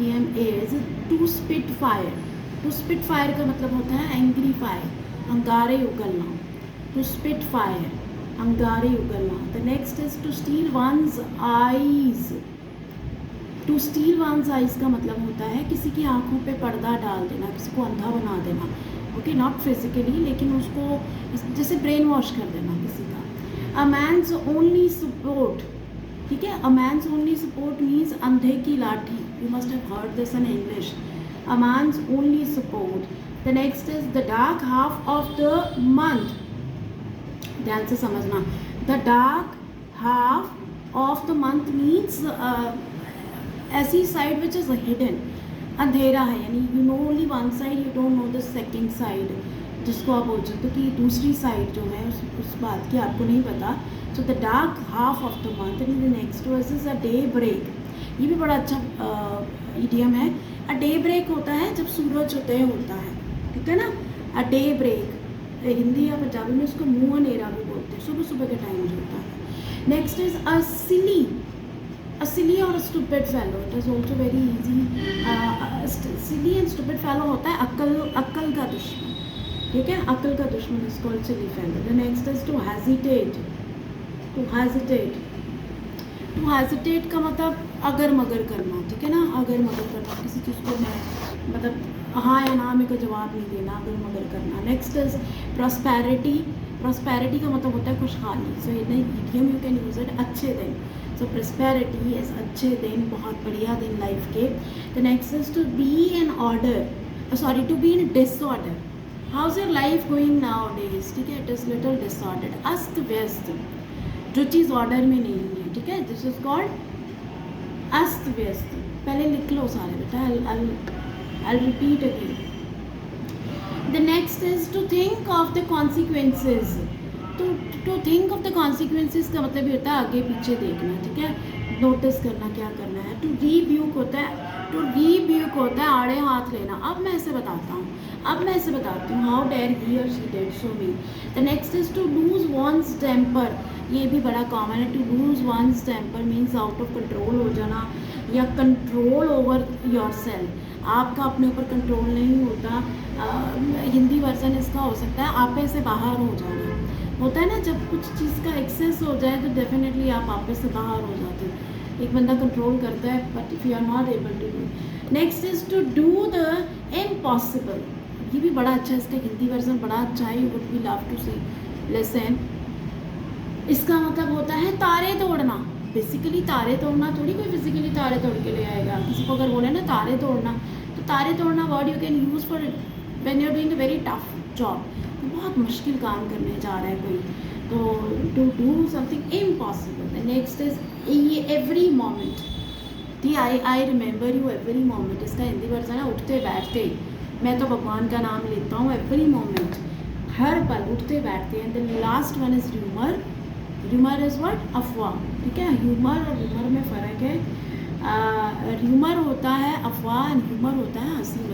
idiom is to spit fire. To spit fire का मतलब होता है angry fire, अंगारे उगलना. To spit fire, अंगारे उगलना. The next is to steal one's eyes. To steal one's eyes का मतलब होता है किसी की आंखों पे पर्दा डाल देना, किसी को अंधा बना देना. ओके, नॉट फिजिकली, लेकिन उसको जैसे ब्रेन वॉश कर देना किसी का. A man's only support, ठीक है. A man's only support means अंधे की लाठी. You must have heard this in English. A man's only support. The next is the dark half of the month. ध्यान से समझना. The dark half of the month means ऐसी side which is hidden. अंधेरा है, यानी you know only one side, you don't know the second side, जिसको आप बोल सकते हो कि दूसरी साइड जो है उस बात की आपको नहीं पता. So the dark half of the month. And the next verse is a day break. ये भी बड़ा अच्छा इडियम है. अ डे ब्रेक होता है जब सूरज उदय होता है, ठीक है ना. अ डे ब्रेक, हिंदी या पंजाबी में उसको मुँह अंधेरा भी बोलते हैं, सुबह सुबह के टाइम जो होता है. Next is a silly. A silly or a stupid fellow. It is also very easy. Silly and stupid fellow होता है अक्ल का दुश्मन, ठीक है. अक्ल का दुश्मन is called silly fellow. The next is to hesitate. To hesitate. To hesitate का मतलब अगर मगर करना, ठीक है ना. अगर मगर करना, किसी चीज़ को मतलब हाँ या ना में का जवाब नहीं देना, अगर मगर करना. Next is prosperity. Prosperity का मतलब होता है खुशहाली. सो ये idiom you can use it अच्छे दिन. So prosperity is अच्छे दिन, बहुत बढ़िया दिन लाइफ के. The next is to be in order. To be in disorder. How's your life going nowadays? ठीक है, it is little disordered. अस्त व्यस्त, जो चीज़ ऑर्डर में नहीं है, ठीक है. This is called अस्त व्यस्त. पहले लिख लो सारे बेटा. I'll repeat again. The next is to think of the consequences. To think of the consequences का मतलब ये होता है आगे पीछे देखना, ठीक है. नोटिस करना क्या करना है. टू रीब्यूक होता है आड़े हाथ लेना. अब मैं इसे बताता हूँ. हाउ डेयर ही और she dead so me. The next is to lose one's temper. ये भी बड़ा कॉमन है. To lose one's temper means out of control हो जाना या कंट्रोल ओवर योर सेल्फ. आपका अपने ऊपर कंट्रोल नहीं होता. हिंदी वर्जन इसका हो सकता है आपे से बाहर हो जाना. होता है ना, जब कुछ चीज़ का एक्सेस हो जाए तो डेफिनेटली आप आपे से बाहर हो जाते हो. एक बंदा कंट्रोल करता है, but if you are not able to do. Next is to do the impossible. ये भी बड़ा अच्छा है, इसका हिंदी वर्जन बड़ा अच्छा है. You would be love to see listen. इसका मतलब होता है तारे तोड़ना. बेसिकली तारे तोड़ना थोड़ी कोई फिजिकली तारे तोड़ के ले आएगा. किसी को अगर बोले ना तारे तोड़ना, तो तारे तोड़ना word you can use for when you are doing a very tough job. बहुत मुश्किल काम करने जा रहा है कोई, तो to do something impossible. Next is every moment. The I remember you every moment. इसका हिंदी वर्जन है उठते बैठते. मैं तो भगवान का नाम लेता हूँ. एवरी मोमेंट, हर पल, उठते बैठते. And the last one is humour. Humour is what? अफवाह, ठीक है. ह्यूमर और ह्यूमर में फ़र्क है. ह्यूमर होता है अफवाह, एंड ह्यूमर होता है हंसी मजाक.